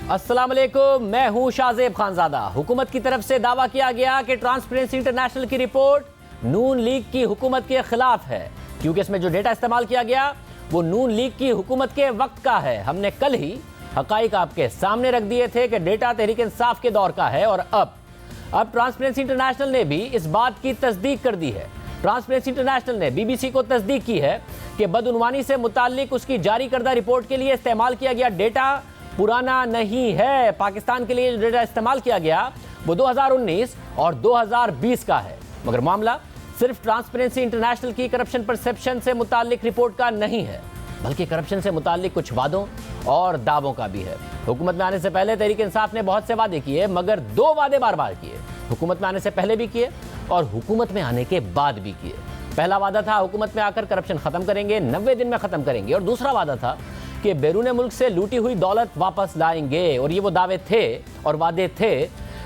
अस्सलाम वालेकुम, मैं हूं शाहजेब खानजादा। हुकूमत की तरफ से दावा किया गया कि ट्रांसपेरेंसी इंटरनेशनल की रिपोर्ट नून लीग की हुकूमत के खिलाफ है, क्योंकि इसमें जो डेटा इस्तेमाल किया गया वो नून लीग की हुकूमत के वक्त का है। हमने कल ही हकाइक आपके सामने रख दिए थे कि डेटा तहरीक इंसाफ के दौर का है, और अब ट्रांसपेरेंसी इंटरनेशनल ने भी इस बात की तस्दीक कर दी है। ट्रांसपेरेंसी इंटरनेशनल ने बीबीसी को तस्दीक की है कि बदउनवानी से मुताल्लिक उसकी जारी करदा रिपोर्ट के लिए इस्तेमाल किया गया डेटा पुराना नहीं है। पाकिस्तान के लिए जो डेटा इस्तेमाल किया गया वो 2019 और 2020 का है, मगर मामला सिर्फ ट्रांसपेरेंसी इंटरनेशनल की करप्शन परसेप्शन से मुताल्लिक रिपोर्ट का नहीं है, बल्कि करप्शन से मुताल्लिक कुछ वादों और दावों का भी है। हुकूमत में आने से पहले तहरीक इंसाफ ने बहुत से वादे किए, मगर 2 वादे बार बार किए। हुकूमत में आने से पहले भी किए और हुकूमत में आने के बाद भी किए। पहला वादा था हुकूमत में आकर करप्शन खत्म करेंगे, 90 दिन में खत्म करेंगे, और दूसरा वादा था कि बैरून मुल्क से लूटी हुई दौलत वापस लाएंगे। और ये वो दावे थे और वादे थे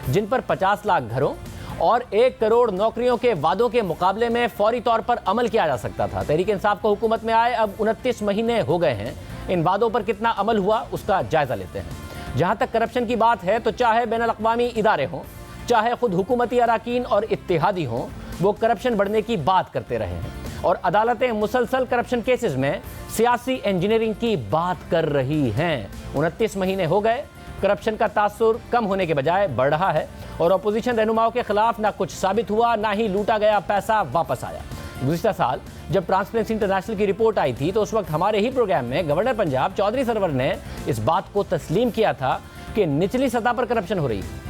जिन पर 50 लाख घरों और 1 करोड़ नौकरियों के वादों के मुकाबले में फौरी तौर पर अमल किया जा सकता था। तहरीक इंसाफ को हुकूमत में आए अब 29 महीने हो गए हैं। इन वादों पर कितना अमल हुआ उसका जायजा लेते हैं। जहां तक करप्शन की बात है तो चाहे बैनुल अक़वामी इदारे हों, चाहे खुद हुकूमती अराकीन और इत्तेहादी हों, वो करप्शन बढ़ने की बात करते रहे हैं, और अदालतें मुसलसल करप्शन केसेस में सियासी इंजीनियरिंग की बात कर रही हैं। 29 महीने हो गए, करप्शन का तासुर कम होने के बजाय बढ़ रहा है, और अपोजिशन रहनुमाओं के खिलाफ ना कुछ साबित हुआ, ना ही लूटा गया पैसा वापस आया। गुज़िश्ता साल जब ट्रांसपेरेंसी इंटरनेशनल की रिपोर्ट आई थी तो उस वक्त हमारे ही प्रोग्राम में गवर्नर पंजाब चौधरी सरवर ने इस बात को तस्लीम किया था कि निचली सतह पर करप्शन हो रही है।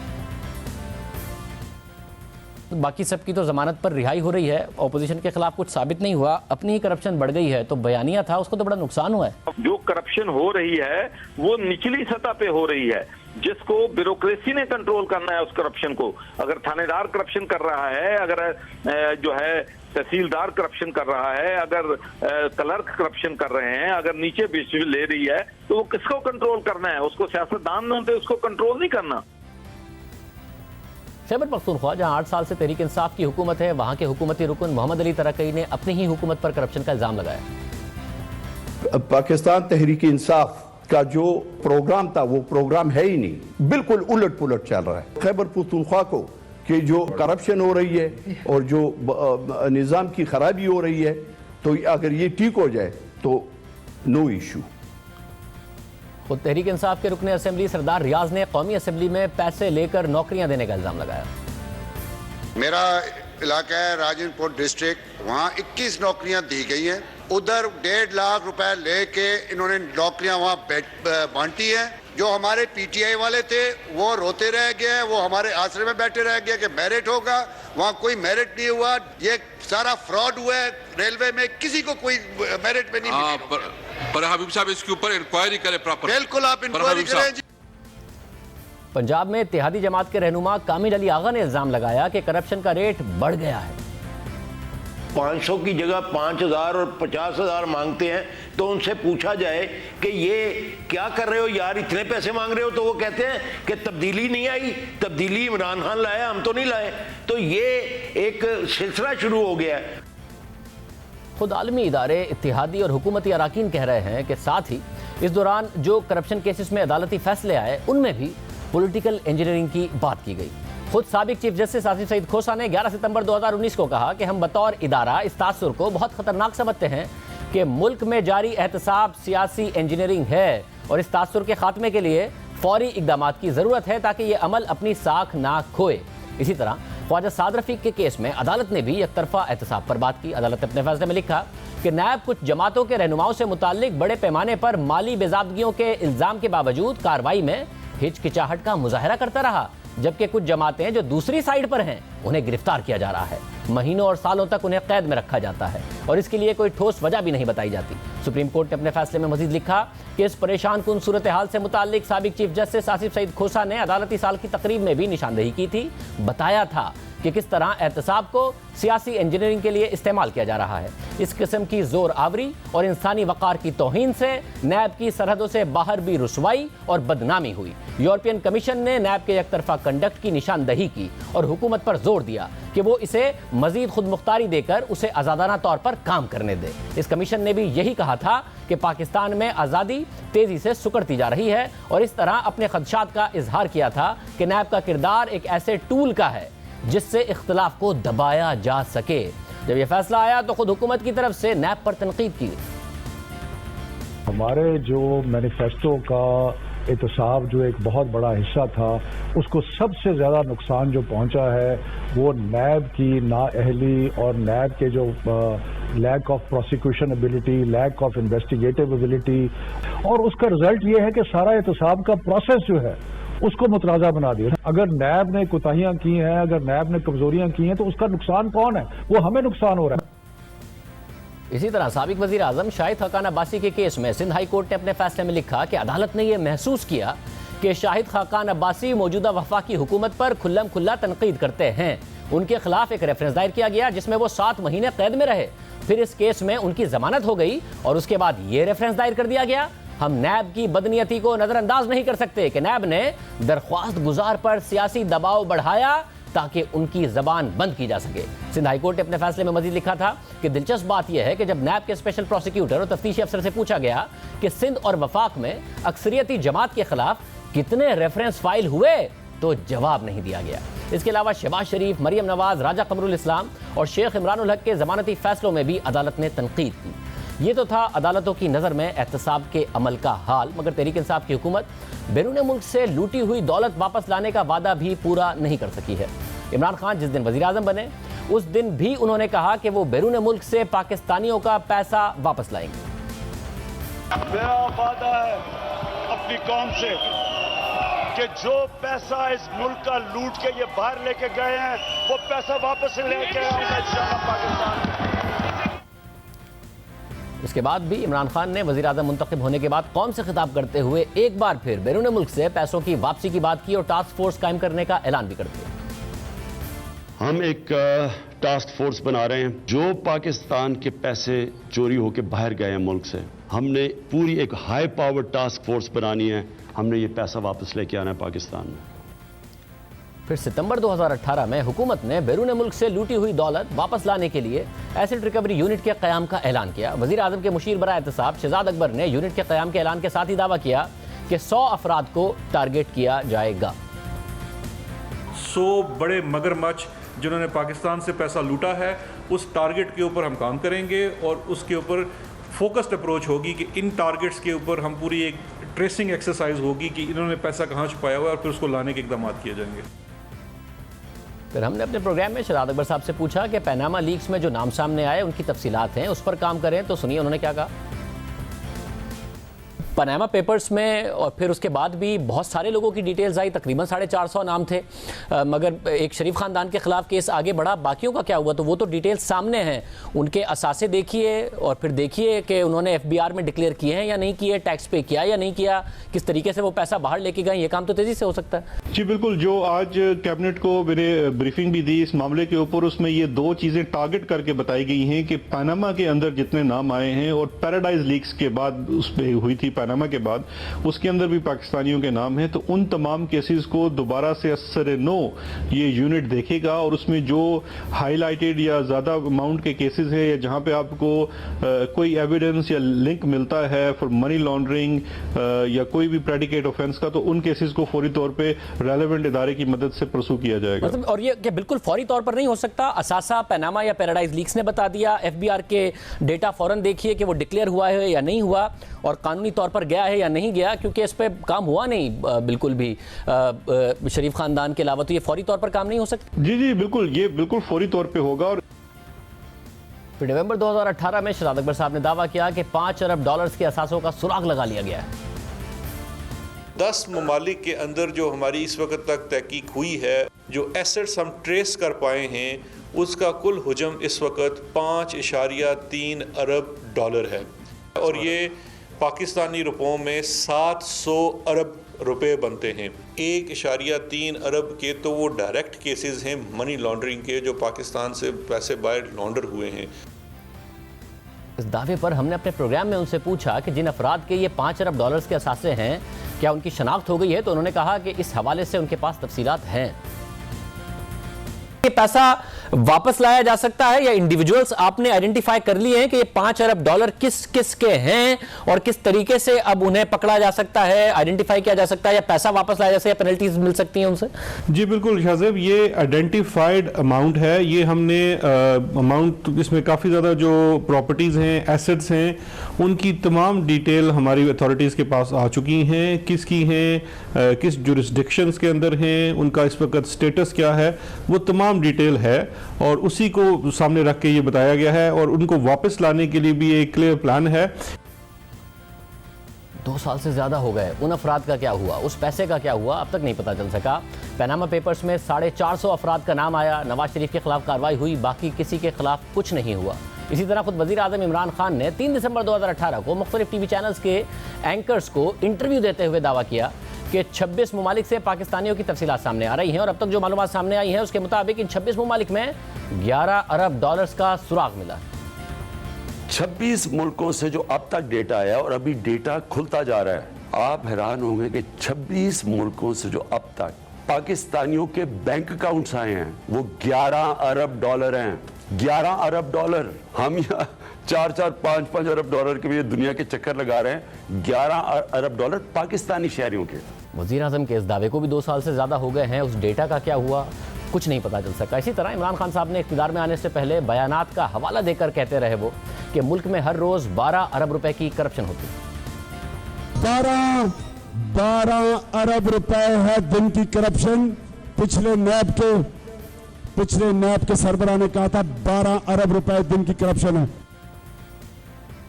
बाकी सबकी तो जमानत पर रिहाई हो रही है, ऑपोजिशन के खिलाफ कुछ साबित नहीं हुआ, अपनी ही करप्शन बढ़ गई है, तो बयानिया था उसको तो बड़ा नुकसान हुआ है। जो करप्शन हो रही है वो निचली सतह पे हो रही है, जिसको ब्यूरोक्रेसी ने कंट्रोल करना है उस करप्शन को। अगर थानेदार करप्शन कर रहा है, अगर जो है तहसीलदार करप्शन कर रहा है, अगर क्लर्क करप्शन कर रहे हैं, अगर नीचे बीच ले रही है, तो वो किसको कंट्रोल करना है? उसको सियासतदान ने होते उसको कंट्रोल नहीं करना। खैबर पख्तूनख्वा जहां 8 साल से तहरीक इंसाफ की हुकूमत है, वहां के हुकूमती रुकन मोहम्मद अली तरकई ने अपनी ही हुकूमत पर करप्शन का इल्जाम लगाया। पाकिस्तान तहरीक इंसाफ का जो प्रोग्राम था वो प्रोग्राम है ही नहीं, बिल्कुल उलट पुलट चल रहा है। खैबर पख्तूनख्वा को कि जो करप्शन हो रही है और जो निज़ाम की खराबी हो रही है, तो अगर ये ठीक हो जाए तो नो इशू। खुद तहरीक इंसाफ के रुकन असेंबली सरदार रियाज ने कौमी असेंबली में पैसे लेकर नौकरियां देने का इल्जाम लगाया। मेरा इलाका है राजनपुर डिस्ट्रिक्ट, वहाँ 21 नौकरियां दी गई हैं। उधर 1.5 लाख रुपए लेके इन्होंने नौकरियां वहाँ बांटी हैं। जो हमारे पीटीआई वाले थे वो रोते रह गए, वो हमारे आसरे में बैठे रह गए कि मेरिट होगा, वहाँ कोई मेरिट नहीं हुआ। ये सारा फ्रॉड हुआ है, रेलवे में किसी को कोई मेरिट में नहीं मिला। पर हबीब साहब इसके ऊपर इंक्वायरी करें प्रॉपर। बिल्कुल आप इंक्वायरी करें। पंजाब में इत्तेहादी जमात के रहनुमा कामिल अली आगा ने इल्जाम लगाया कि करप्शन का रेट बढ़ गया है। 500 की जगह 5000 और 50,000 मांगते हैं, तो उनसे पूछा जाए कि ये क्या कर रहे हो यार, इतने पैसे मांग रहे हो? तो वो कहते हैं कि तब्दीली नहीं आई, तब्दीली इमरान खान लाया, हम तो नहीं लाए। तो ये एक सिलसिला शुरू हो गया है। खुद आलमी इदारे, इत्तेहादी और हुकूमती अराकीन कह रहे हैं कि साथ ही इस दौरान जो करप्शन केसेस में अदालती फैसले आए उनमें भी पॉलिटिकल इंजीनियरिंग की बात की गई। खुद साबिक चीफ जस्टिस आसिफ सईद खोसा ने 11 सितंबर 2019 को कहा कि हम बतौर इदारा इस तासुर को बहुत खतरनाक समझते हैं कि मुल्क में जारी एहतसाब सियासी इंजीनियरिंग है, और इस तासुर के खात्मे के लिए फौरी इकदाम की ज़रूरत है ताकि ये अमल अपनी साख ना खोए। इसी तरह ख्वाजा साद रफीक के केस में अदालत ने भी एक तरफा एहतसाब पर बात की। अदालत ने अपने फैसले में लिखा कि नैब कुछ जमातों के रहनुमाओं से मुताल्लिक बड़े पैमाने पर माली बेज़ाब्तगियों के इल्ज़ाम के बावजूद कार्रवाई में हिचकिचाहट का मुजाहरा करता रहा, जबकि कुछ जमातें जो दूसरी साइड पर हैं उन्हें गिरफ्तार किया जा रहा है, महीनों और सालों तक उन्हें कैद में रखा जाता है, और इसके लिए कोई ठोस वजह भी नहीं बताई जाती। सुप्रीम कोर्ट ने अपने फैसले में मजीद लिखा कि इस परेशान कुन सूरत हाल से मुताल्लिक साबिक चीफ जस्टिस आसिफ सईद खोसा ने अदालती साल की तकरीब में भी निशानदेही की थी, बताया था कि किस तरह एहतसाब को सियासी इंजीनियरिंग के लिए इस्तेमाल किया जा रहा है। इस किस्म की जोर आवरी और इंसानी वक़ार की तौहीन से नैब की सरहदों से बाहर भी रुसवाई और बदनामी हुई। यूरोपियन कमीशन ने नैब के एक तरफा कंडक्ट की निशानदही की और हुकूमत पर जोर दिया कि वो इसे मजीद खुद मुख्तारी देकर उसे आज़ादाना तौर पर काम करने दे। इस कमीशन ने भी यही कहा था कि पाकिस्तान में आज़ादी तेजी से सुकड़ती जा रही है और इस तरह अपने खदशात का इजहार किया था कि नैब का किरदार एक ऐसे टूल का है जिससे इख्तिलाफ को दबाया जा सके। जब यह फैसला आया तो खुद हुकूमत की तरफ से नैब पर तनकीद की। हमारे जो मैनिफेस्टो का एहतसाब जो एक बहुत बड़ा हिस्सा था, उसको सबसे ज़्यादा नुकसान जो पहुंचा है वो नैब की नाअहली और नैब के जो lack of prosecution ability, lack of investigative ability, और उसका रिजल्ट ये है कि सारा एहतसाब का प्रोसेस जो है उसको मुतनाज़ा बना दिया। अगर नैब ने कोताहियां की हैं, अगर नैब ने कमजोरियां की हैं, तो उसका नुकसान कौन है? वो हमें नुकसान हो रहा है। इसी तरह साबिक वजीर आजम शाहिद खाकान अब्बासी के केस में सिंध हाई कोर्ट ने अपने फैसले में लिखा कि अदालत ने यह महसूस किया कि शाहिद खाकान अब्बासी मौजूदा वफाकी हुकूमत पर खुल्लम खुल्ला तनकीद करते हैं। उनके खिलाफ एक रेफरेंस दायर किया गया जिसमें वो 7 महीने कैद में रहे। फिर इस केस में उनकी जमानत हो गई और उसके बाद ये रेफरेंस दायर कर दिया गया। हम नैब की बदनीयती को नजरअंदाज नहीं कर सकते कि नैब ने दरख्वास्त गुजार पर सियासी दबाव बढ़ाया ताकि उनकी जबान बंद की जा सके। सिंध हाई कोर्ट ने अपने फैसले में मजीद लिखा था कि दिलचस्प बात यह है कि जब नैब के स्पेशल प्रोसिक्यूटर और तफ्तीशी अफसर से पूछा गया कि सिंध और वफाक में अक्सरियती जमात के खिलाफ कितने रेफरेंस फाइल हुए तो जवाब नहीं दिया गया। इसके अलावा शहबाज शरीफ, मरियम नवाज, राजा कमरुल इस्लाम और शेख इमरानुल हक के जमानती फैसलों में भी अदालत ने तनकीद की। ये तो था अदालतों की नज़र में एहतसाब के अमल का हाल, मगर तहरीक इंसाफ की हुकूमत बैरून मुल्क से लूटी हुई दौलत वापस लाने का वादा भी पूरा नहीं कर सकी है। इमरान खान जिस दिन वज़ीर आज़म बने उस दिन भी उन्होंने कहा कि वो बैरून मुल्क से पाकिस्तानियों का पैसा वापस लाएंगे। मेरा वादा है अपनी कौम से कि जो पैसा इस मुल्क का लूट के ये बाहर लेके गए हैं वो पैसा वापस लेके आऊंगा इंशाअल्लाह पाकिस्तान। इसके बाद भी इमरान खान ने वज़ीर आज़म मुंतखब होने के बाद कौम से खिताब करते हुए एक बार फिर बैरून मुल्क से पैसों की वापसी की बात की और टास्क फोर्स कायम करने का ऐलान भी कर दिया। हम एक टास्क फोर्स बना रहे हैं जो पाकिस्तान के पैसे चोरी होकर बाहर गए हैं मुल्क से। हमने पूरी एक हाई पावर टास्क फोर्स बनानी है। हमने ये पैसा वापस लेके आना है पाकिस्तान में। फिर सितंबर 2018 में हुकूमत ने बैरून मुल्क से लूटी हुई दौलत वापस लाने के लिए एसिड रिकवरी यूनिट के क़याम का ऐलान किया। वज़ीर आज़म के मुशीर बराए एहतसाब शहजाद अकबर ने यूनिट के क़याम के ऐलान के साथ ही दावा किया कि 100 अफराद को टारगेट किया जाएगा। 100 बड़े मगरमच्छ जिन्होंने पाकिस्तान से पैसा लूटा है, उस टारगेट के ऊपर हम काम करेंगे और उसके ऊपर फोकस्ड अप्रोच होगी कि इन टारगेट्स के ऊपर हम पूरी एक ट्रेसिंग एक्सरसाइज होगी कि इन्होंने पैसा कहाँ छुपाया हुआ है और फिर उसको लाने के इकदाम किए जाएंगे। फिर हमने अपने प्रोग्राम में शहजाद अकबर साहब से पूछा कि पनामा लीक्स में जो नाम सामने आए उनकी तफसीलात हैं, उस पर काम करें, तो सुनिए उन्होंने क्या कहा। पनामा पेपर्स में और फिर उसके बाद भी बहुत सारे लोगों की डिटेल्स आई, तकरीबन 450 नाम थे, मगर एक शरीफ ख़ानदान के ख़िलाफ़ केस आगे बढ़ा। बाकियों का क्या हुआ, तो वो तो डिटेल्स सामने हैं। उनके असासे देखिए और फिर देखिए कि उन्होंने FBR में डिक्लेयर किए हैं या नहीं किए, टैक्स पे किया या नहीं किया, किस तरीके से वो पैसा बाहर लेके गए। ये काम तो तेज़ी से हो सकता है। जी बिल्कुल, जो आज कैबिनेट को मैंने ब्रीफिंग भी दी इस मामले के ऊपर, उसमें ये 2 चीज़ें टारगेट करके बताई गई हैं कि पनामा के अंदर जितने नाम आए हैं और पैराडाइज लीक्स के बाद उस पर हुई थी पनामा के बाद, उसके अंदर भी पाकिस्तानियों के नाम हैं। तो उन तमाम केसेस को दोबारा से असर-ए-नो ये यूनिट देखेगा और उसमें जो हाईलाइटेड या ज़्यादा अमाउंट के केसेस हैं या जहां पे आपको कोई एविडेंस या लिंक मिलता है फॉर मनी लॉन्ड्रिंग या कोई भी प्रेडिकेट ऑफेंस का, तो उन केसेस को फौरी तौर पे रेलेवेंट इदारे की मदद से परसू किया जाएगा। मतलब और ये क्या बिल्कुल फौरी तौर पर नहीं हो सकता? असासा, पनामा या पैराडाइज लीक्स ने बता दिया, FBR के डेटा फौरन देखिए कि वो डिक्लेयर हुआ है या नहीं हुआ और कानूनी तौर पर गया है या नहीं गया, क्योंकि इस पे काम हुआ नहीं बिल्कुल भी शरीफ खानदान के अलावा, तो ये फौरी तौर पर काम नहीं हो सकता। जी बिल्कुल, ये बिल्कुल फौरी तौर पे होगा। और फिर नवंबर 2018 में शहजाद अकबर साहब ने दावा किया कि $5 अरब के असासों का सुराग लगा लिया गया है। 10 ममालिक के अंदर जो हमारी इस वक्त तक तहकीक हुई है, जो एसेट्स हम ट्रेस कर पाए हैं, उसका कुल हुजम इस वक्त $5.3 अरब है और ये पाकिस्तानी रुपयों में 700 अरब रुपए बनते हैं। 1.3 अरब के तो वो डायरेक्ट केसेस हैं मनी लॉन्ड्रिंग के, जो पाकिस्तान से पैसे बाहर लॉन्डर हुए हैं। इस दावे पर हमने अपने प्रोग्राम में उनसे पूछा कि जिन अफराद के ये $5 अरब के असासे हैं, क्या उनकी शनाख्त हो गई है, तो उन्होंने कहा कि इस हवाले से उनके पास तफसीलात हैं। कि पैसा वापस लाया जा सकता है, या इंडिविजुअल्स आपने आइडेंटिफाई कर लिए हैं कि ये 5 अरब डॉलर किस किस के हैं और किस तरीके से अब उन्हें पकड़ा जा सकता है, आइडेंटिफाई किया जा सकता है, या पैसा वापस लाया जा सकता है, पेनल्टीज मिल सकती हैं उनसे? जी बिल्कुल शाहजेब, ये आइडेंटिफाइड अमाउंट है। ये हमने अमाउंट, इसमें काफ़ी ज़्यादा जो प्रॉपर्टीज़ हैं, एसेट्स हैं, उनकी तमाम डिटेल हमारी अथॉरिटीज़ के पास आ चुकी हैं, किसकी हैं, किस जुरिस्डिक्शंस के अंदर हैं, उनका इस वक्त स्टेटस क्या है, वो तमाम डिटेल है और उसी को सामने रख के ये बताया गया है और उनको वापस लाने के लिए भी एक क्लियर प्लान है। 2 साल से ज्यादा हो गए, उन अफराद का क्या हुआ, उस पैसे का क्या हुआ, अब तक नहीं पता चल सका। पनामा पेपर्स में 450 अफराद का नाम आया, नवाज शरीफ के खिलाफ कार्रवाई हुई, बाकी किसी के खिलाफ कुछ नहीं हुआ। इसी तरह खुद वजीर आजम इमरान खान ने 3 दिसंबर 2018 को मुख्तलिफ टीवी चैनल्स के एंकर्स को इंटरव्यू देते हुए दावा किया कि 26 ममालिक से पाकिस्तानियों की तफसीलात सामने आ रही हैं, और अब तक जो मालूमात सामने आई हैं उसके मुताबिक इन 26 ममालिक में 11 अरब डॉलर्स का सुराग मिला। 26 मुल्कों से जो अब तक डेटा आया और अभी डेटा खुलता जा रहा है, आप हैरान होंगे कि 26 मुल्कों से जो अब तक पाकिस्तानियों के बैंक अकाउंट्स आए हैं वो 11 अरब डॉलर हैं। 11 अरब डॉलर। हम यहाँ 4-4, 5-5 अरब डॉलर के लिए दुनिया के चक्कर लगा रहे हैं। 11 अरब डॉलर पाकिस्तानी शहरियों के। वज़ीर आज़म के इस दावे को भी 2 साल से ज़्यादा हो गए हैं, उस डेटा का क्या हुआ कुछ नहीं पता चल सका। इसी तरह इमरान खान साहब ने इक़्तिदार में आने से पहले बयानात का हवाला देकर कहते रहे वो कि मुल्क में हर रोज़ 12 अरब रुपए की करप्शन होती है। 12 अरब रुपए है दिन की करप्शन। पिछले नैब के सरबराह ने कहा था 12 अरब रुपए दिन की करप्शन है।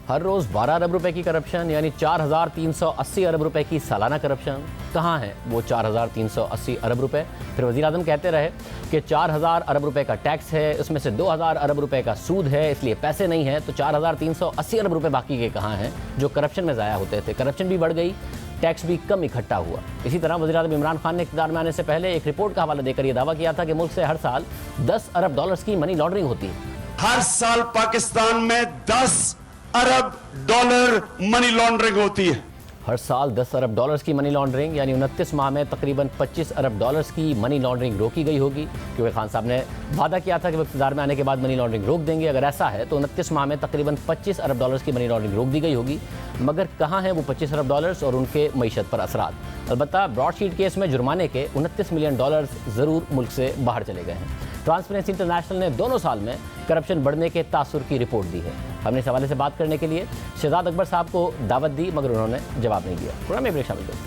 हर रोज 12 अरब रुपए की करप्शन, यानी 4,380 अरब रुपए की सालाना करप्शन। कहाँ है वो 4,380 अरब रुपए? फिर वज़ीर आज़म कहते रहे कि 4,000 अरब रुपए का टैक्स है, उसमें से 2,000 अरब रुपए का सूद है, इसलिए पैसे नहीं हैं। तो 4,380 अरब रुपए बाकी के कहाँ हैं जो करप्शन में ज़ाया होते थे? करप्शन भी बढ़ गई, टैक्स भी कम इकट्ठा हुआ। इसी तरह वज़ीर आज़म इमरान खान ने इक़्तिदार में आने से पहले एक रिपोर्ट का हवाला देकर यह दावा किया था कि मुल्क से हर साल 10 अरब डॉलर्स की मनी लॉन्ड्रिंग होती है। हर साल पाकिस्तान में 10 अरब डॉलर मनी लॉन्ड्रिंग होती है। हर साल 10 अरब डॉलर्स की मनी लॉन्ड्रिंग, यानी 29 माह में तकरीबन 25 अरब डॉलर्स की मनी लॉन्ड्रिंग रोकी गई होगी, क्योंकि खान साहब ने वादा किया था कि वो इक़्तिदार में आने के बाद मनी लॉन्ड्रिंग रोक देंगे। अगर ऐसा है तो 29 माह में तकरीबन 25 अरब डॉलर्स की मनी लॉन्ड्रिंग रोक दी गई होगी। मगर कहाँ हैं वो 25 अरब डॉलर्स और उनके मईशत पर असरात? अलबत्ता ब्रॉडशीट केस में जुर्माने के 29 मिलियन डॉलर्स ज़रूर मुल्क से बाहर चले गए हैं। ट्रांसपेरेंसी इंटरनेशनल ने दोनों साल में करप्शन बढ़ने के तासुर की रिपोर्ट दी है। हमने इस हवाले से बात करने के लिए शहजाद अकबर साहब को दावत दी, मगर उन्होंने जवाब नहीं दिया। प्रोग्राम में ब्रेक शामिल करें।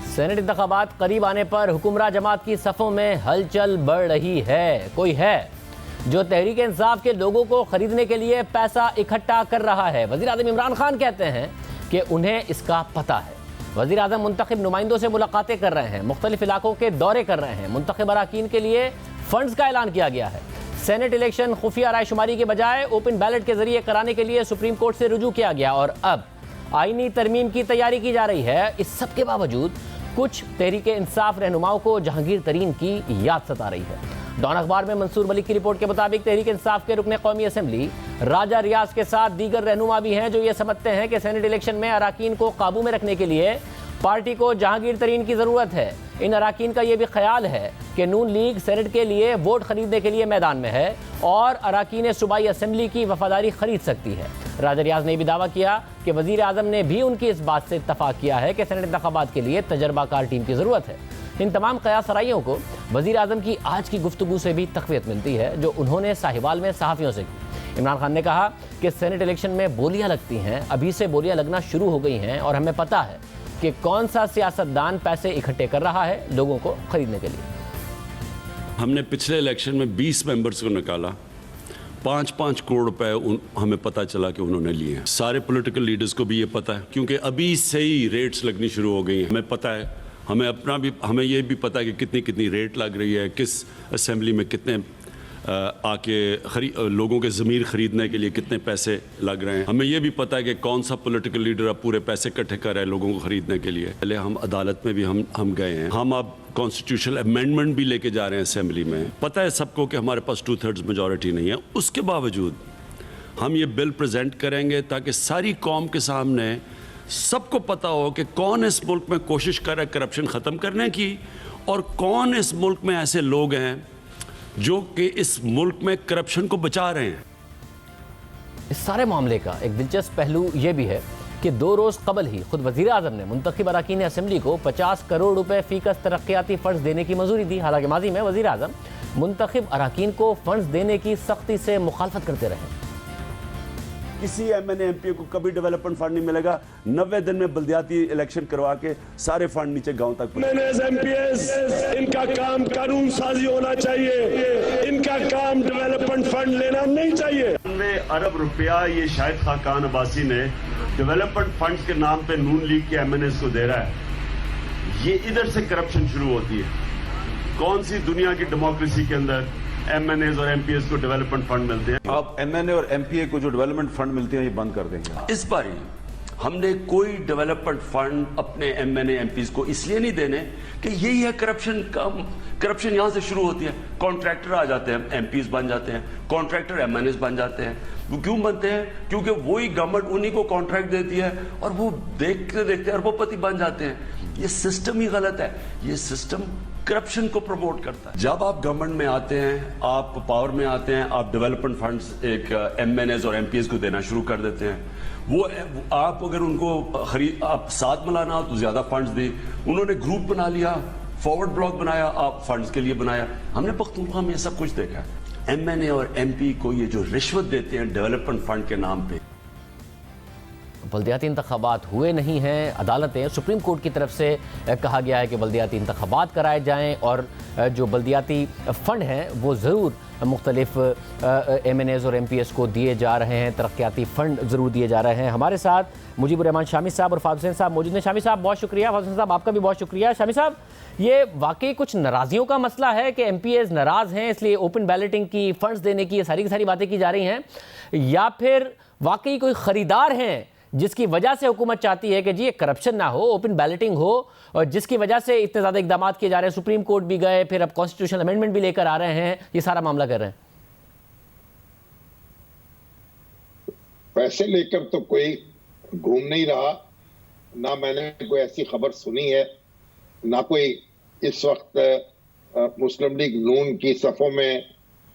सेनेट इंतखाबात करीब आने पर हुक्मरान जमात की सफ़ों में हलचल बढ़ रही है। कोई है जो तहरीक इंसाफ के लोगों को खरीदने के लिए पैसा इकट्ठा कर रहा है। वज़ीर आज़म इमरान खान कहते हैं कि उन्हें इसका पता है। वज़ीर आज़म मुंतखब नुमाइंदों से मुलाकातें कर रहे हैं, मुख्तलिफ इलाकों के दौरे कर रहे हैं। मुंतखब अरकान के लिए फंड्स का ऐलान किया गया है। सेनेट इलेक्शन खुफिया रायशुमारी के बजाय ओपन बैलेट के जरिए कराने के लिए सुप्रीम कोर्ट से रुजू किया गया और अब आईनी तरमीम की तैयारी की जा रही है। इस सब के बावजूद कुछ तहरीक इंसाफ रहनुमाओं को जहांगीर तरीन की याद सता रही है। डॉन अखबार में मंसूर मलिक की रिपोर्ट के मुताबिक तहरीक इंसाफ के रुकने कौमी असम्बली राजा रियाज के साथ दीगर रहनुमा भी हैं जो ये समझते हैं कि सेनेट इलेक्शन में अरकान को काबू में रखने के लिए पार्टी को जहांगीर तरीन की ज़रूरत है। इन अरकान का ये भी ख्याल है कि नून लीग सेनेट के लिए वोट खरीदने के लिए मैदान में है और अरकान सूबाई असम्बली की वफादारी खरीद सकती है। राजा रियाज ने भी दावा किया कि वज़ीर आज़म ने भी उनकी इस बात से इत्तफाक किया है कि सेनेट इंतखाबात के लिए तजर्बाकार टीम की ज़रूरत है। इन तमाम क़यास सराइयों को वज़ीर आज़म की आज की गुफ्तगू से भी तक़वियत मिलती है जो उन्होंने साहिवाल में सहाफ़ियों से की। इमरान खान ने कहा कि सेनेट इलेक्शन में बोलियां लगती हैं, अभी से बोलियां लगना शुरू हो गई हैं और हमें पता है कि कौन सा सियासतदान पैसे इकट्ठे कर रहा है लोगों को खरीदने के लिए। हमने पिछले इलेक्शन में 20 मेंबर्स को निकाला, 5-5 करोड़ रुपए हमें पता चला कि उन्होंने लिए हैं। सारे पॉलिटिकल लीडर्स को भी ये पता है, क्योंकि अभी से ही रेट्स लगनी शुरू हो गई हैं। हमें पता है, हमें ये भी पता है कि कितनी रेट लग रही है, किस असेंबली में कितने आके लोगों के ज़मीर ख़रीदने के लिए कितने पैसे लग रहे हैं। हमें यह भी पता है कि कौन सा पॉलिटिकल लीडर अब पूरे पैसे इकट्ठे कर रहा है लोगों को ख़रीदने के लिए। पहले हम अदालत में भी हम गए हैं, हम अब कॉन्स्टिट्यूशनल अमेंडमेंट भी लेके जा रहे हैं असेंबली में। पता है सबको कि हमारे पास 2/3 मेजॉरिटी नहीं है, उसके बावजूद हम ये बिल प्रेजेंट करेंगे ताकि सारी कौम के सामने सबको पता हो कि कौन इस मुल्क में कोशिश कर रहा है करप्शन ख़त्म करने की और कौन इस मुल्क में ऐसे लोग हैं जो कि इस मुल्क में करप्शन को बचा रहे हैं। इस सारे मामले का एक दिलचस्प पहलू यह भी है कि 2 रोज कबल ही खुद वजीर आजम ने मुंतखब अरकान असम्बली को 50 करोड़ रुपए फीकस तरक्याती फंड्स देने की मंजूरी दी। हालांकि माजी में वजीर आजम मुंतखब अरकान को फंड्स देने की सख्ती से मुखालफत करते रहे। किसी MNA MP को कभी डेवलपमेंट फंड नहीं मिलेगा। 90 दिन में बल्दियाती इलेक्शन करवा के सारे फंड नीचे गांव तक MPs इनका काम कानून साजी होना चाहिए, इनका काम डेवलपमेंट फंड लेना नहीं चाहिए। 90 अरब रुपया ये शाहिद खाकान अब्बासी ने डेवलपमेंट फंड्स के नाम पे नून लीग के MNAs को दे रहा है। ये इधर से करप्शन शुरू होती है। कौन सी दुनिया की डेमोक्रेसी के अंदर MNAs और MPs को डेवलपमेंट फंड मिलते हैं? आप MNA और MPA को जो डेवलपमेंट फंड मिलते हैं ये बंद कर देंगे। इस बार हमने कोई डेवलपमेंट फंड अपने MNA MPs को इसलिए नहीं देने कि यही है करप्शन यहां से शुरू होती है। कॉन्ट्रैक्टर आ जाते हैं, MPs बन जाते हैं, कॉन्ट्रैक्टर MNAs बन जाते हैं। वो क्यों बनते हैं? क्योंकि वही गवर्नमेंट उन्हीं को कॉन्ट्रैक्ट देती है और वो देखते देखते अरबोपति बन जाते हैं। ये सिस्टम ही गलत है। ये सिस्टम करप्शन को प्रमोट करता है। जब आप गवर्नमेंट में आते हैं, आप पावर में आते हैं, आप डेवलपमेंट फंड्स एक MNAs और MPs को देना शुरू कर देते हैं। वो आप अगर उनको आप साथ मिलाना हो तो ज्यादा फंड्स दी। उन्होंने ग्रुप बना लिया, फॉरवर्ड ब्लॉक बनाया, आप फंड्स के लिए बनाया। हमने पख्तूनख्वा में ये सब कुछ देखा है। MNA और MP को ये जो रिश्वत देते हैं डेवलपमेंट फंड के नाम पे। बल्दियाती इंतखाबात हुए नहीं हैं। अदालतें सुप्रीम कोर्ट की तरफ से कहा गया है कि बल्दियाती इंतखाबात कराए जाएं और जो बल्दियाती फ़ंड हैं वो ज़रूर मुख्तलिफ MNAs और MPs को दिए जा रहे हैं। तरक्याती फ़ंड ज़रूर दिए जा रहे हैं। हमारे साथ मुजीबुर-रहमान शामी साहब और फाज़ हुसैन साहब मौजूद हैं। शामी साहब बहुत शुक्रिया, फाज़ हुसैन साहब आपका भी बहुत शुक्रिया। शामी साहब, ये वाकई कुछ नाराज़ियों का मसला है कि MPs नाराज़ हैं इसलिए ओपन बैलेटिंग की, फ़ंड्स देने की, ये सारी की सारी बातें की जा रही हैं, या फिर वाकई कोई ख़रीदार हैं जिसकी वजह से हुकूमत चाहती है कि जी करप्शन ना हो, ओपन बैलेटिंग हो, और जिसकी वजह से इतने ज़्यादा इकदाम किए जा रहे हैं? सुप्रीम कोर्ट भी गए, फिर अब कॉन्स्टिट्यूशनल अमेंडमेंट भी लेकर आ रहे हैं, ये सारा मामला कर रहे हैं। पैसे लेकर तो कोई घूम नहीं रहा, ना मैंने कोई ऐसी खबर सुनी है, ना कोई इस वक्त मुस्लिम लीग नून की सफ़ों में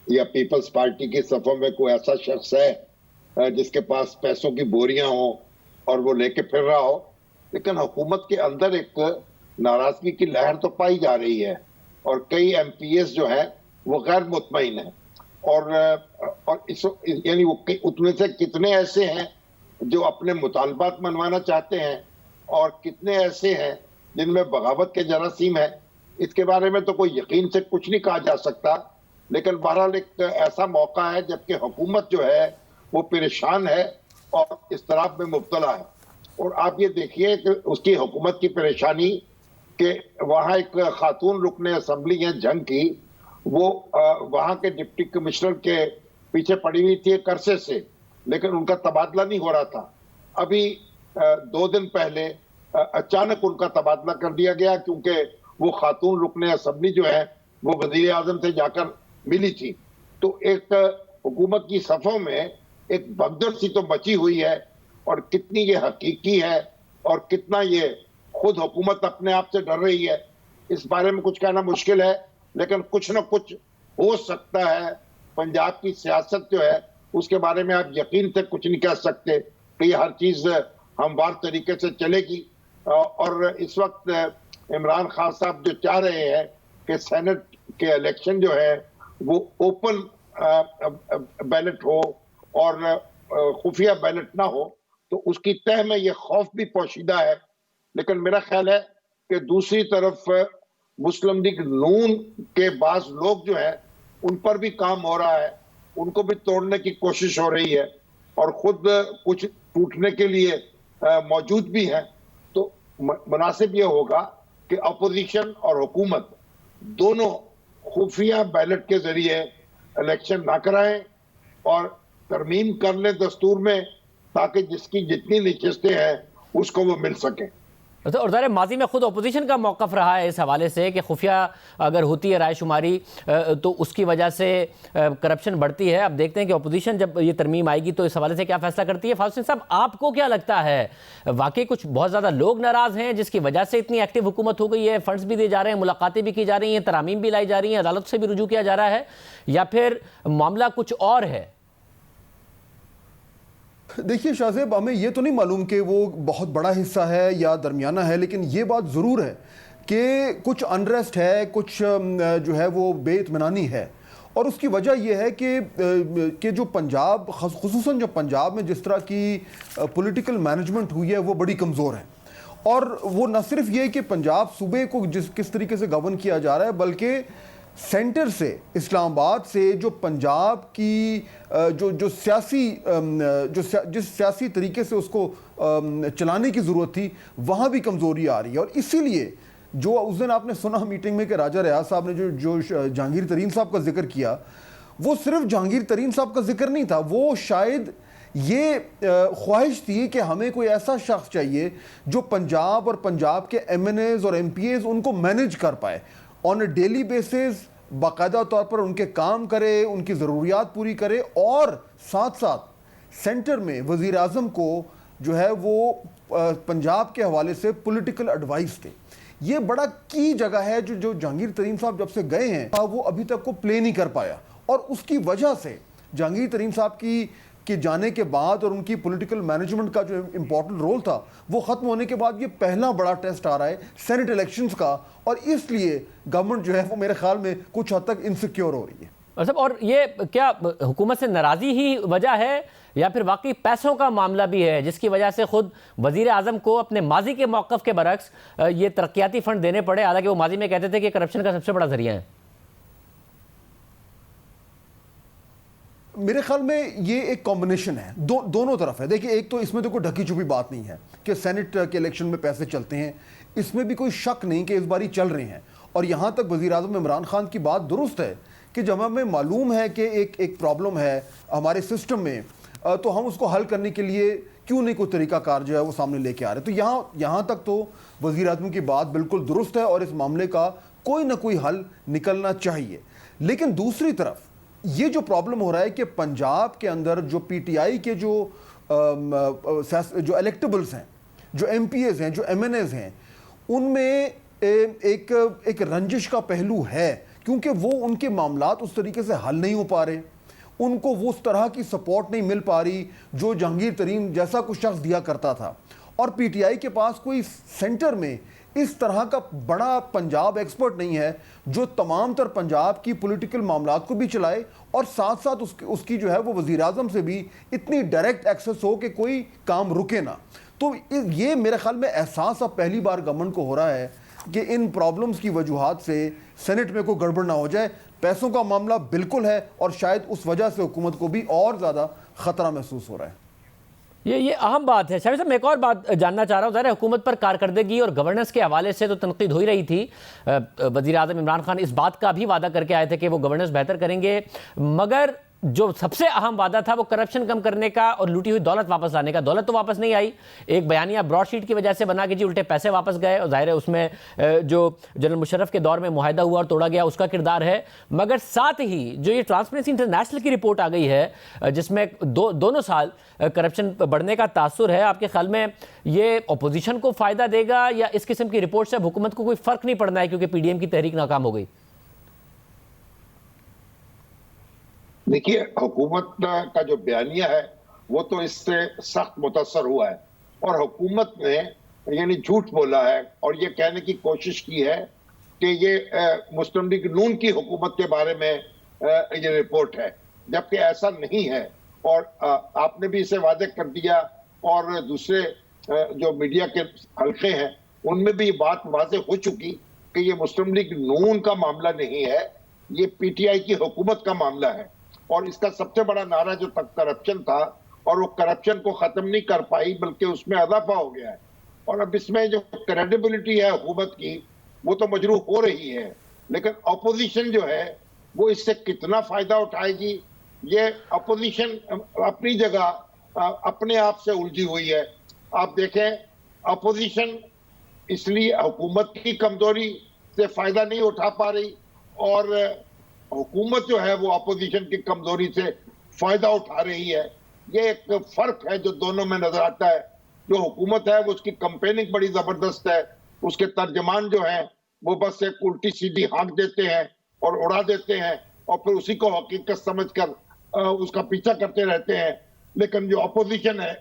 या पीपल्स पार्टी की सफ़ों में कोई ऐसा शख्स है जिसके पास पैसों की बोरियां हो और वो लेके फिर रहा हो। लेकिन हुकूमत के अंदर एक नाराजगी की लहर तो पाई जा रही है और कई MPs जो है वो गैर मुतमईन है और इस यानी वो उतने से कितने ऐसे हैं जो अपने मुतालबात मनवाना चाहते हैं और कितने ऐसे हैं जिनमें बगावत के जरासीम है, इसके बारे में तो कोई यकीन से कुछ नहीं कहा जा सकता। लेकिन बहरहाल एक ऐसा मौका है जबकि हुकूमत जो है वो परेशान है और इस्तराब में मुब्तला है। और आप ये देखिए कि उसकी हुकूमत की परेशानी के वहाँ एक खातून रुकने असम्बली है जंग की, वो वहाँ के डिप्टी कमिश्नर के पीछे पड़ी हुई थी कर्से से, लेकिन उनका तबादला नहीं हो रहा था। अभी 2 दिन पहले अचानक उनका तबादला कर दिया गया क्योंकि वो खातून रुकने असम्बली जो है वो वजीर आजम से जाकर मिली थी। तो एक हुकूमत की सफ़ों में एक भगदड़ सी तो मची हुई है और कितनी ये हकीकी है और कितना ये खुद हुकूमत अपने आप से डर रही है, इस बारे में कुछ कहना मुश्किल है। लेकिन कुछ न कुछ हो सकता है। पंजाब की सियासत जो है उसके बारे में आप यकीन से कुछ नहीं कह सकते कि हर चीज़ हमवार तरीके से चलेगी। और इस वक्त इमरान खान साहब जो चाह रहे हैं कि सेनेट के इलेक्शन जो है वो ओपन बैलेट हो और खुफिया बैलेट ना हो, तो उसकी तह में ये खौफ भी पोशीदा है। लेकिन मेरा ख्याल है कि दूसरी तरफ मुस्लिम लीग नून के बाज लोग जो है उन पर भी काम हो रहा है, उनको भी तोड़ने की कोशिश हो रही है और खुद कुछ टूटने के लिए मौजूद भी है। तो मुनासिब ये होगा कि अपोजिशन और हुकूमत दोनों खुफिया बैलेट के जरिए इलेक्शन ना कराएं और तरमीम कर ले दस्तूर में, ताकि जिसकी जितनी नशिस्तें हैं उसको वो मिल सके। तो और ज़ाहिर माजी में खुद अपोजिशन का मौक़िफ़ रहा है इस हवाले से कि खुफिया अगर होती है रायशुमारी तो उसकी वजह से करप्शन बढ़ती है। अब देखते हैं कि अपोजिशन जब ये तरमीम आएगी तो इस हवाले से क्या फ़ैसला करती है। फाउसिन साहब, आपको क्या लगता है, वाकई कुछ बहुत ज़्यादा लोग नाराज़ हैं जिसकी वजह से इतनी एक्टिव हुकूमत हो गई है, फंड्स भी दिए जा रहे हैं, मुलाकातें भी की जा रही हैं, तरामीम भी लाई जा रही हैं, अदालत से भी रुजू किया जा रहा है, या फिर मामला कुछ और है? देखिए शाहजेब, हमें ये तो नहीं मालूम कि वो बहुत बड़ा हिस्सा है या दरमियाना है, लेकिन ये बात ज़रूर है कि कुछ अनरेस्ट है, कुछ जो है वो बेइत्मीनानी है। और उसकी वजह यह है कि जो पंजाब, खुसूसन जो पंजाब में जिस तरह की पॉलिटिकल मैनेजमेंट हुई है वो बड़ी कमज़ोर है। और वो न सिर्फ ये कि पंजाब सूबे को किस तरीके से गवर्न किया जा रहा है, बल्कि सेंटर से, इस्लामाबाद से जो पंजाब की जिस सियासी तरीके से उसको चलाने की ज़रूरत थी, वहाँ भी कमज़ोरी आ रही है। और इसीलिए जो उस दिन आपने सुना मीटिंग में कि राजा रियाज साहब ने जो जहांगीर तरीन साहब का जिक्र किया, वो सिर्फ जहांगीर तरीन साहब का जिक्र नहीं था, वो शायद ये ख्वाहिश थी कि हमें कोई ऐसा शख्स चाहिए जो पंजाब और पंजाब के MNAs और MPAs उनको मैनेज कर पाए, ऑन अ डेली बेसिस बाकायदा तौर पर उनके काम करे, उनकी ज़रूरियात पूरी करे, और साथ साथ सेंटर में वज़ीर आज़म को जो है वो पंजाब के हवाले से पॉलिटिकल एडवाइस दे। ये बड़ा की जगह है जो जहांगीर तरीन साहब जब से गए हैं वो अभी तक को प्ले नहीं कर पाया। और उसकी वजह से जहांगीर तरीन साहब के जाने के बाद और उनकी पॉलिटिकल मैनेजमेंट का जो इम्पोर्टेंट रोल था वो ख़त्म होने के बाद ये पहला बड़ा टेस्ट आ रहा है सेनेट इलेक्शंस का, और इसलिए गवर्नमेंट जो है वो मेरे ख्याल में कुछ हद तक इनसिक्योर हो रही है। और ये क्या हुकूमत से नाराज़ी ही वजह है या फिर वाकई पैसों का मामला भी है जिसकी वजह से खुद वज़ीर आज़म को अपने माजी के मौक़िफ़ के बरक्स ये तरक्याती फ़ंड देने पड़े, हालांकि वो माजी में कहते थे कि करप्शन का सबसे बड़ा जरिया है? मेरे ख्याल में ये एक कॉम्बिनेशन है, दोनों तरफ है। देखिए, एक तो इसमें तो कोई ढकी छुपी बात नहीं है कि सेनेट के इलेक्शन में पैसे चलते हैं, इसमें भी कोई शक नहीं कि इस बारी चल रहे हैं। और यहाँ तक वज़ीर आज़म इमरान खान की बात दुरुस्त है कि जब हमें मालूम है कि एक प्रॉब्लम है हमारे सिस्टम में, तो हम उसको हल करने के लिए क्यों नहीं कोई तरीक़ाकार जो है वो सामने लेके आ रहे। तो यहाँ तक तो वज़ीर आज़म की बात बिल्कुल दुरुस्त है और इस मामले का कोई ना कोई हल निकलना चाहिए। लेकिन दूसरी तरफ ये जो प्रॉब्लम हो रहा है कि पंजाब के अंदर जो PTI के जो इलेक्टेबल्स हैं, जो MPAs हैं, जो MNAs हैं, उनमें एक रंजिश का पहलू है, क्योंकि वो उनके मामलात उस तरीके से हल नहीं हो पा रहे, उनको वो उस तरह की सपोर्ट नहीं मिल पा रही जो जहांगीर तरीन जैसा कुछ शख्स दिया करता था। और PTI के पास कोई सेंटर में इस तरह का बड़ा पंजाब एक्सपर्ट नहीं है जो तमाम तर पंजाब की पॉलिटिकल मामलात को भी चलाए और साथ साथ उसकी जो है वो वज़ीर आज़म से भी इतनी डायरेक्ट एक्सेस हो कि कोई काम रुके ना। तो ये मेरे ख्याल में एहसास अब पहली बार गवर्नमेंट को हो रहा है कि इन प्रॉब्लम्स की वजूहात से सेनेट में कोई गड़बड़ ना हो जाए। पैसों का मामला बिल्कुल है और शायद उस वजह से हुकूमत को भी और ज़्यादा ख़तरा महसूस हो रहा है। ये अहम बात है। शामिर साहब, मैं एक और बात जानना चाह रहा हूँ। ज़रा हुकूमत पर कारकर्दगी और गवर्नेंस के हवाले से तो तनकीद हो ही रही थी। वज़ीर आज़म इमरान खान इस बात का भी वादा करके आए थे कि वो गवर्नेंस बेहतर करेंगे, मगर जो सबसे अहम वादा था वो करप्शन कम करने का और लूटी हुई दौलत वापस लाने का। दौलत तो वापस नहीं आई, एक बयानिया ब्रॉडशीट की वजह से बना के जी उल्टे पैसे वापस गए, और जाहिर है उसमें जो जनरल मुशर्रफ के दौर में मुआहदा हुआ और तोड़ा गया उसका किरदार है। मगर साथ ही जो ये ट्रांसपेरेंसी इंटरनेशनल की रिपोर्ट आ गई है जिसमें दोनों साल करप्शन बढ़ने का तासुर है, आपके ख्याल में ये अपोजिशन को फ़ायदा देगा या इस किस्म की रिपोर्ट से अब हुकूमत को कोई फ़र्क नहीं पड़ना है क्योंकि PDM की तहरीक नाकाम हो गई? देखिए, हुकूमत का जो बयानिया है वो तो इससे सख्त मुतासर हुआ है और हुकूमत ने यानी झूठ बोला है और ये कहने की कोशिश की है कि ये मुस्लिम लीग नून की हुकूमत के बारे में ये रिपोर्ट है, जबकि ऐसा नहीं है। और आपने भी इसे वादे कर दिया और दूसरे जो मीडिया के हल्के हैं उनमें भी ये बात वाज़ेह हो चुकी कि ये मुस्लिम लीग नून का मामला नहीं है, ये PTI की हुकूमत का मामला है। और इसका सबसे बड़ा नारा जो तक करप्शन था और वो करप्शन को खत्म नहीं कर पाई बल्कि उसमें इजाफा हो गया है। और अब इसमें जो क्रेडिबिलिटी है हुकूमत की वो तो मजरूह हो रही है, लेकिन अपोजिशन जो है वो इससे कितना फायदा उठाएगी, ये अपोजिशन अपनी जगह अपने आप से उलझी हुई है। आप देखें, अपोजिशन इसलिए हुकूमत की कमजोरी से फायदा नहीं उठा पा रही और हुकूमत जो है वो अपोजिशन की कमजोरी से फायदा उठा रही है। ये एक फर्क है जो दोनों में नजर आता है। जो हुकूमत है वो उसकी कंपेनिंग बड़ी जबरदस्त है, उसके तर्जमान जो हैं वो बस एक उल्टी सीधी हाँक देते हैं और उड़ा देते हैं और फिर उसी को हकीकत समझकर उसका पीछा करते रहते हैं। लेकिन जो अपोजिशन है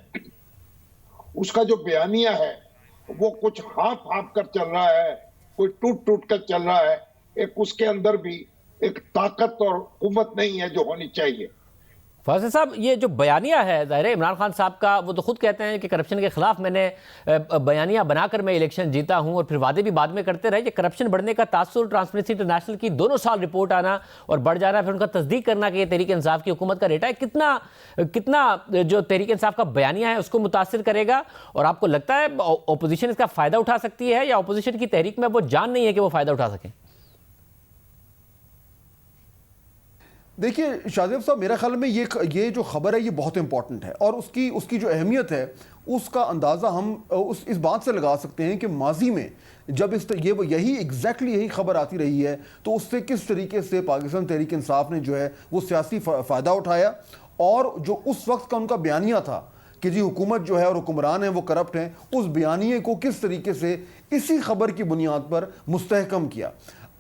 उसका जो बयानिया है वो कुछ हाँप हाँप कर चल रहा है, कोई टूट टूट कर चल रहा है। एक उसके अंदर भी एक ताकत और कुव्वत नहीं है जो होनी चाहिए। फैसल साहब, ये जो बयानिया है ज़ाहिर है इमरान खान साहब का, वो तो खुद कहते हैं कि करप्शन के खिलाफ मैंने बयानिया बनाकर मैं इलेक्शन जीता हूं, और फिर वादे भी बाद में करते रहे। ये करप्शन बढ़ने का तासुर ट्रांसपेरेंसी इंटरनेशनल की दोनों साल रिपोर्ट आना और बढ़ जाना, फिर उनका तस्दीक करना कि ये तहरीक इंसाफ की हुकूमत का रेटा है, कितना जो तहरीक इंसाफ का बयानिया है उसको मुतासिर करेगा? और आपको लगता है अपोजिशन इसका फ़ायदा उठा सकती है, या अपोजिशन की तहरीक में वो जान नहीं है कि वो फ़ायदा उठा सकें? देखिए शाहजेब साहब, मेरा ख्याल में ये जो खबर है ये बहुत इंपॉर्टेंट है और उसकी जो अहमियत है उसका अंदाज़ा हम इस बात से लगा सकते हैं कि माजी में जब यही खबर आती रही है तो उससे किस तरीके से पाकिस्तान तहरीक इंसाफ ने जो है वो सियासी फ़ायदा उठाया, और जो उस वक्त का उनका बयानिया था कि जी हुकूमत जो है और हुक्मरान हैं वो करप्ट हैं, उस बयानिए को किस तरीके से इसी खबर की बुनियाद पर मुस्तहकम किया।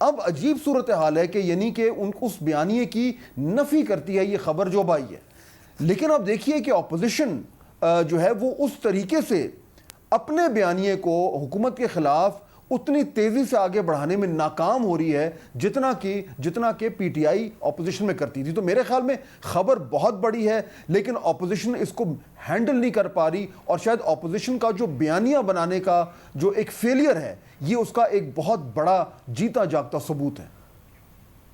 अब अजीब सूरत हाल है कि यानी कि उस बयानिए की नफ़ी करती है ये खबर जो आई है, लेकिन अब देखिए कि अपोजिशन जो है वो उस तरीके से अपने बयानिए को हुकूमत के ख़िलाफ़ उतनी तेज़ी से आगे बढ़ाने में नाकाम हो रही है जितना कि पीटीआई अपोजिशन में करती थी। तो मेरे ख्याल में खबर बहुत बड़ी है, लेकिन अपोजिशन इसको हैंडल नहीं कर पा रही, और शायद अपोजिशन का जो बयानिया बनाने का जो एक फेलियर है ये उसका एक बहुत बड़ा जीता जागता सबूत है।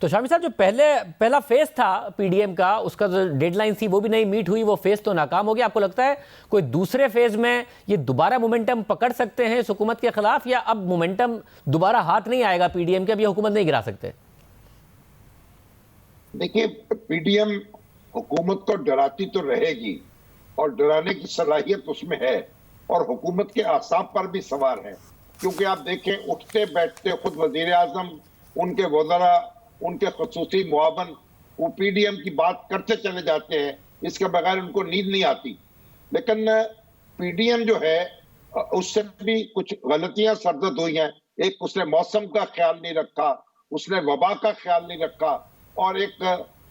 तो शामी साहब, जो पहला फेज था पीडीएम का, उसका जो डेडलाइन थी वो भी नहीं मीट हुई, वो फेज तो नाकाम हो गया। आपको लगता है कोई दूसरे फेज में ये दोबारा मोमेंटम पकड़ सकते हैं इस हुकूमत के खिलाफ, या अब मोमेंटम दोबारा हाथ नहीं आएगा पीडीएम के, अब ये हुकूमत नहीं गिरा सकते? देखिए, पीडीएम हुकूमत को डराती तो रहेगी और डराने की सलाहियत उसमें है, और हुकूमत के आसाब पर भी सवार है, क्योंकि आप देखें उठते बैठते खुद वजीर आजम, उनके वज़रा, उनके खुसूसी मुआवन वो पीडीएम की बात करते चले जाते हैं, इसके बगैर उनको नींद नहीं आती। लेकिन पीडीएम जो है उससे भी कुछ गलतियां सरजद हुई हैं। एक, उसने मौसम का ख्याल नहीं रखा, उसने वबा का ख्याल नहीं रखा, और एक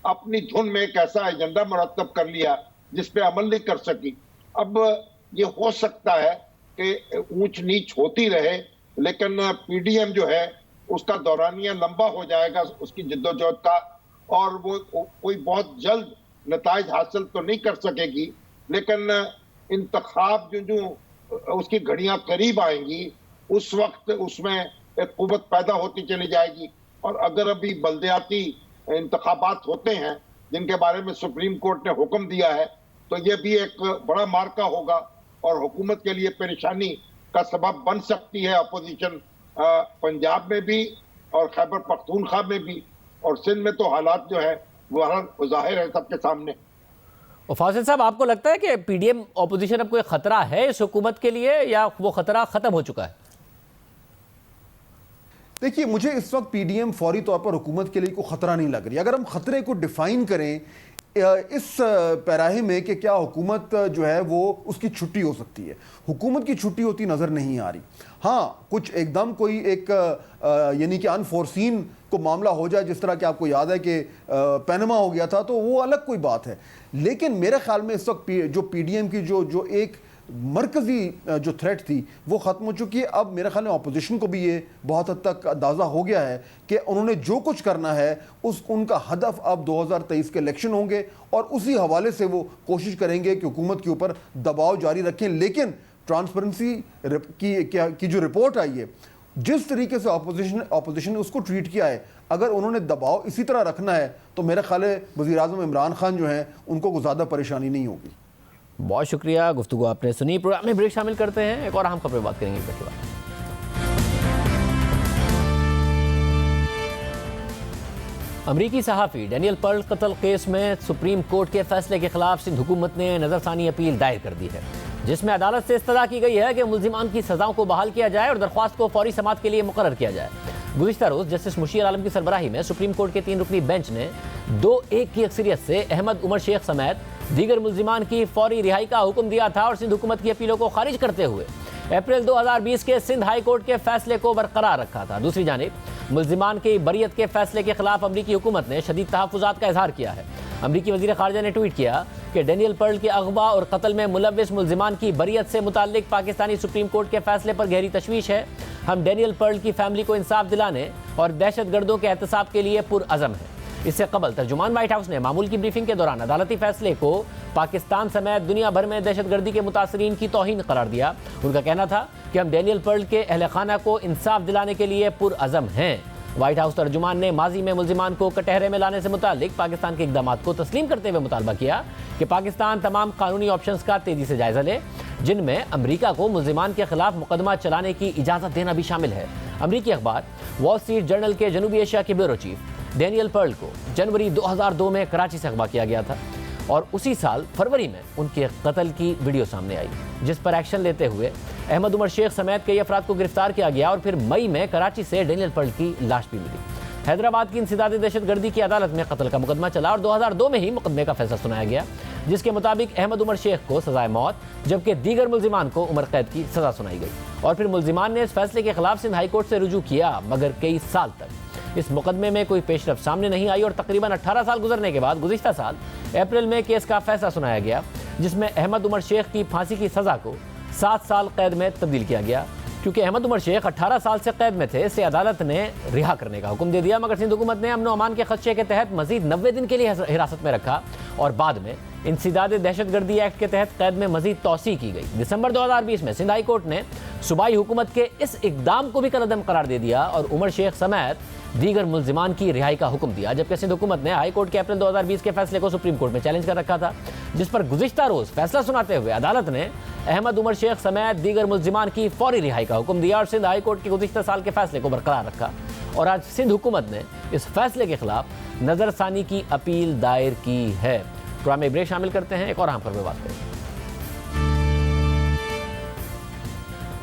अपनी धुन में एक ऐसा एजेंडा मुरतब कर लिया जिस पे अमल नहीं कर सकी। अब ये हो सकता है कि ऊंच नीच होती रहे, लेकिन पीडीएम जो है उसका दौरानिया लंबा हो जाएगा उसकी जिद्दोजहद का, और वो कोई बहुत जल्द नताइज हासिल तो नहीं कर सकेगी, लेकिन इंतखाब जो उसकी घड़ियां करीब आएंगी उस वक्त उसमें एक कुव्वत पैदा होती चली जाएगी। और अगर अभी बल्दियाती इंतखाबात होते हैं जिनके बारे में सुप्रीम कोर्ट ने हुक्म दिया है, तो ये भी एक बड़ा मार्का होगा और हुकूमत के लिए परेशानी का सबब बन सकती है। अपोजिशन पंजाब में भी और खैबर पख्तूनख्वा में भी और सिंध में तो हालात जो है वो जाहिर है सबके सामने। और फासिल साहब, आपको लगता है कि पीडीएम अपोजिशन अब कोई खतरा है इस हुकूमत के लिए, या वो खतरा खत्म हो चुका है? देखिए, मुझे इस वक्त पीडीएम फौरी तौर पर हुकूमत के लिए कोई खतरा नहीं लग रही। अगर हम खतरे को डिफाइन करें इस पैराहे में कि क्या हुकूमत जो है वो उसकी छुट्टी हो सकती है, हुकूमत की छुट्टी होती नज़र नहीं आ रही। हाँ, कुछ एकदम कोई एक यानी कि अनफोर्सीन को मामला हो जाए, जिस तरह कि आपको याद है कि पैनमा हो गया था, तो वो अलग कोई बात है। लेकिन मेरे ख्याल में इस वक्त जो पीडीएम की जो एक मरकज़ी जो थ्रेट थी वो ख़त्म हो चुकी है। अब मेरे ख्याल में अपोजिशन को भी ये बहुत हद तक अंदाज़ा हो गया है कि उन्होंने जो कुछ करना है उनका हदफ अब 2023 के इलेक्शन होंगे, और उसी हवाले से वो कोशिश करेंगे कि हुकूमत के ऊपर दबाव जारी रखें। लेकिन ट्रांसपेरेंसी की जो रिपोर्ट आई है, जिस तरीके से अपोजिशन ने उसको ट्रीट किया है, अगर उन्होंने दबाव इसी तरह रखना है तो मेरा ख्याल है वज़ीर आज़म इमरान खान जो हैं उनको ज़्यादा परेशानी नहीं होगी। बहुत शुक्रिया, गुफ्तगू आपने सुनी। प्रोग्राम में ब्रेक शामिल करते हैं, एक और अहम खबर बात करेंगे इसके बाद। अमरीकी सहाफ़ी डैनियल पर्ल कत्ल केस में सुप्रीम कोर्ट के फैसले के खिलाफ सिंध हुकूमत ने नज़रसानी अपील दायर कर दी है। जिसमें अदालत से इस्तदा की गई है कि मुल्जिमान की सजाओं को बहाल किया जाए और दरख्वास्त को फौरी समाअत के लिए मुकर्रर किया जाए। गुज़िश्ता रोज जस्टिस मुशीर आलम की सरबराही में सुप्रीम कोर्ट के 3 रुकनी बेंच ने 2-1 की अक्सरियत से अहमद उमर शेख समेत दीगर मुल्जिमान की फौरी रिहाई का हुक्म दिया था और सिंध हुकूमत की अपीलों को खारिज करते हुए अप्रैल 2020 के सिंध हाई कोर्ट के फैसले को बरकरार रखा था। दूसरी जानिब मुल्जिमान की बरियत के फैसले के खिलाफ अमरीकी हुकूमत ने शदीद तहफ़्फ़ुज़ात का इजहार किया है। अमरीकी वज़ीर ख़ारिजा ने ट्वीट किया कि डेनियल पर्ल के अगवा और कत्ल में मुलव्विस मुल्जिमान की बरियत से मुताल्लिक पाकिस्तानी सुप्रीम कोर्ट के फैसले पर गहरी तशवीश है। हम डेनियल पर्ल की फैमिली को इंसाफ दिलाने और दहशतगर्दों के एहतसाब के लिए पुरअज़म हैं। इससे कबल तर्जुमान व्हाइट हाउस ने मामूल की ब्रीफिंग के दौरान अदालती फैसले को पाकिस्तान समेत दुनिया भर में दहशतगर्दी के मुतासरीन की तौहीन करार दिया। उनका कहना था कि हम डेनियल पर्ल के अहल खाना को इंसाफ दिलाने के लिए पुरअज़म हैं। व्हाइट हाउस तर्जुमान ने माजी में मुल्जिमान को कटहरे में लाने से मुताल्लिक पाकिस्तान के इक़दामात को तस्लीम करते हुए मुतालबा किया कि पाकिस्तान तमाम कानूनी ऑप्शंस का तेज़ी से जायजा ले, जिनमें अमरीका को मुल्जिमान के खिलाफ मुकदमा चलाने की इजाज़त देना भी शामिल है। अमरीकी अखबार वॉल स्ट्रीट जर्नल के जनूबी एशिया के ब्यूरो चीफ डेनियल पर्ल को जनवरी 2002 में कराची से अगवा किया गया था और उसी साल फरवरी में उनके कत्ल की वीडियो सामने आई, जिस पर एक्शन लेते हुए अहमद उमर शेख समेत कई अफराद को गिरफ्तार किया गया और फिर मई में कराची से डेनियल पर्ल की लाश भी मिली। हैदराबाद की इंसदादी दहशतगर्दी की अदालत में कत्ल का मुकदमा चला और 2002 में ही मुकदमे का फैसला सुनाया गया, जिसके मुताबिक अहमद उमर शेख को सजाए मौत जबकि दीगर मुल्जिमान को उम्र कैद की सजा सुनाई गई। और फिर मुल्जिमान ने इस फैसले के खिलाफ सिंध हाई कोर्ट से रुजू किया, मगर कई साल तक इस मुकदमे में कोई पेशरफ सामने नहीं आई और तकरीबन 18 साल गुजरने के बाद गुज़िश्ता साल अप्रैल में केस का फैसला सुनाया गया, जिसमें अहमद उमर शेख की फांसी की सज़ा को 7 साल कैद में तब्दील किया गया। क्योंकि अहमद उमर शेख 18 साल से कैद में थे, इसे अदालत ने रिहा करने का हुक्म दे दिया, मगर सिंध हुकूमत ने अमन अमान के खदशे के तहत मजीद 90 दिन के लिए हिरासत में रखा और बाद में इंसिदाद दहशतगर्दी एक्ट के तहत कैद में मजीद तौसी की गई। दिसंबर 2020 में सिंध हाई कोर्ट ने सूबाई हुकूमत के इस इकदाम को भी कलअदम करार दे दिया और उमर शेख समेत दीगर मुल्जिमान की रिहाई का हुक्म दिया, जबकि सिंध हुकूमत ने हाई कोर्ट के अप्रैल 2020 के फैसले को सुप्रीम कोर्ट में चैलेंज कर रखा था, जिस पर गुज़िश्ता रोज फैसला सुनाते हुए अदालत ने अहमद उमर शेख समेत दीगर मुल्जिमान की फौरी रिहाई का हुक्म दिया और सिंध हाई कोर्ट के गुज़िश्ता साल के फैसले को बरकरार रखा। और आज सिंध हुकूमत ने इस फैसले के खिलाफ नजरसानी की अपील दायर की है। प्रोग्राम में ब्रेक शामिल करते हैं, एक और अहम खबर पर बात करेंगे।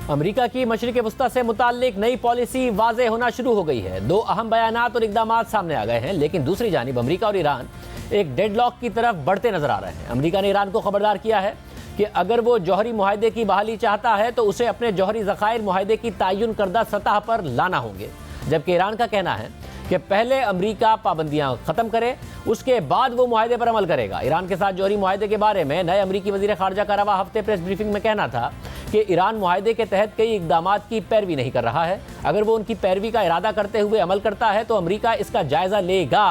अमेरिका की मशरिक़ वस्ता से मुताल्लिक नई पॉलिसी वाज़ेह होना शुरू हो गई है। 2 अहम बयानात और इक़दामात सामने आ गए हैं, लेकिन दूसरी जानिब अमेरिका और ईरान एक डेडलॉक की तरफ बढ़ते नजर आ रहे हैं। अमेरिका ने ईरान को खबरदार किया है कि अगर वो जौहरी मुआहदे की बहाली चाहता है तो उसे अपने जौहरी ज़खायर मुआहदे की तयन करदा सतह पर लाना होंगे, जबकि ईरान का कहना है कि पहले अमेरिका पाबंदियां खत्म करे, उसके बाद वो मुआहदे पर अमल करेगा। ईरान के साथ जौहरी मुआहदे के बारे में नए अमेरिकी वज़ीर ख़ारिजा का रवा हफ्ते प्रेस ब्रीफिंग में कहना था कि ईरान मुआहदे के तहत कई इक़दामात की पैरवी नहीं कर रहा है। अगर वो उनकी पैरवी का इरादा करते हुए अमल करता है तो अमेरिका इसका जायज़ा लेगा।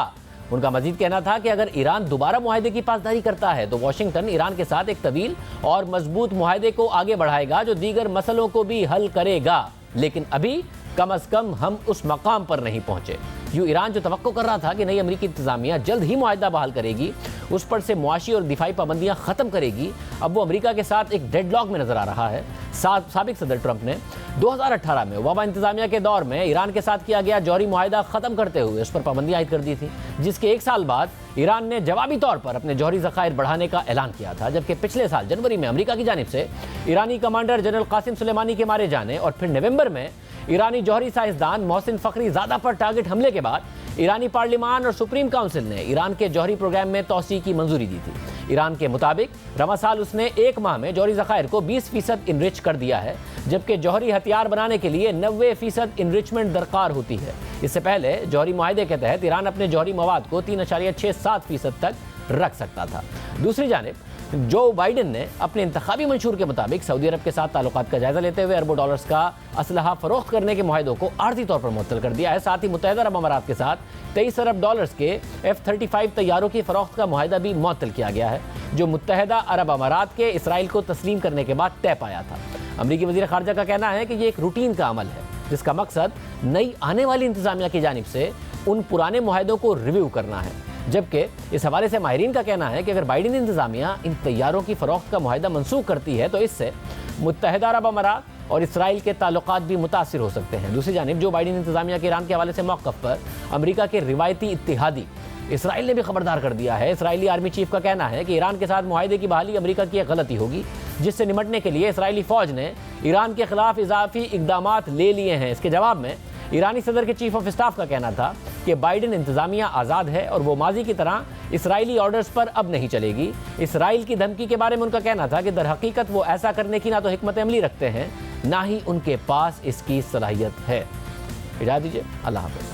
उनका मजीद कहना था कि अगर ईरान दोबारा मुआहदे की पासदारी करता है तो वाशिंगटन ईरान के साथ एक तवील और मजबूत मुआहदे को आगे बढ़ाएगा जो दीगर मसलों को भी हल करेगा, लेकिन अभी कम अज कम हम उस मकाम पर नहीं पहुंचे। यूँ ईरान जो तवक्को कर रहा था कि नई अमेरिकी इंतजामिया जल्द ही मुआहदा बहाल करेगी, उस पर से मुआशी और दिफाई पाबंदियां खत्म करेगी, अब वो अमेरिका के साथ एक डेडलॉक में नजर आ रहा है। साबिक सदर ट्रंप ने 2018 में ओबामा इंतजामिया के दौर में ईरान के साथ किया गया जौहरी मुआहदा खत्म करते हुए उस पर पाबंदियां आयद कर दी थी, जिसके 1 साल बाद ईरान ने जवाबी तौर पर अपने जौहरी ज़खायर बढ़ाने का ऐलान किया था। जबकि पिछले साल जनवरी में अमेरिका की जानिब से ईरानी कमांडर जनरल कासिम सुलेमानी के मारे जाने और फिर नवंबर में ईरानी जौहरी साइंसदान मोहसिन फ़खरी ज़ादा पर टारगेट हमले के बाद ईरानी पार्लिमान और सुप्रीम काउंसिल ने ईरान के जौहरी प्रोग्राम में तौसी की मंजूरी दी थी। ईरान के मुताबिक रवा साल उसने 1 माह में जौहरी ज़खायर को 20% इनरिच कर दिया है, जबकि जौहरी हथियार बनाने के लिए 90% इनरिचमेंट दरकार होती है। इससे पहले जौहरी मुआहदे के तहत ईरान अपने जौहरी मवाद को 3.67% तक रख सकता था। दूसरी जानिब जो बाइडेन ने अपने इंतखाबी मंशूर के मुताबिक सऊदी अरब के साथ ताल्लुकात का जायजा लेते हुए अरबों डॉलर्स का असलहा फरोख्त करने के मुआहदों को आर्जी तौर पर मुअत्तल कर दिया है। साथ ही मुत्तहिदा अरब अमारात के साथ 23 अरब डॉलर्स के F-35 तैयारों की फरोख्त का मुआहदा भी मुअत्तल किया गया है, जो मुत्तहिदा अरब अमारात के इसराइल को तस्लीम करने के बाद तय पाया था। अमरीकी वज़ीर ख़ारिजा का कहना है कि ये एक रूटीन का अमल है, जिसका मकसद नई आने वाली इंतजामिया की जानिब से उन पुराने मुआहदों को रिव्यू करना है। जबकि इस हवाले से माहिरीन का कहना है कि अगर बाइडेन इंतजामिया इन तैयारों की फरोख्त का मुआहदा मनसूख करती है तो इससे मुत्तहिदा अरब अमारात और इसराइल के ताल्लुकात भी मुतासिर हो सकते हैं। दूसरी जानिब जो बाइडेन इंतजामिया के ईरान के हवाले से मौक़िफ़ पर अमेरिका के रिवायती इत्तिहादी इसराइल ने भी खबरदार कर दिया है। इसराइली आर्मी चीफ का कहना है कि ईरान के साथ मुआहदे की बहाली अमेरिका की एक गलती होगी, जिससे निपटने के लिए इजरायली फौज ने ईरान के खिलाफ इजाफी इकदामात ले लिए हैं। इसके जवाब में ईरानी सदर के चीफ ऑफ स्टाफ का कहना था कि बाइडेन इंतजामिया आज़ाद है और वो माजी की तरह इसराइली ऑर्डर्स पर अब नहीं चलेगी। इसराइल की धमकी के बारे में उनका कहना था कि दर हकीकत वो ऐसा करने की ना तो हिकमत अमली रखते हैं, ना ही उनके पास इसकी सलाहियत है। इजाज़त दीजिए, अल्लाह हाफ़िज़।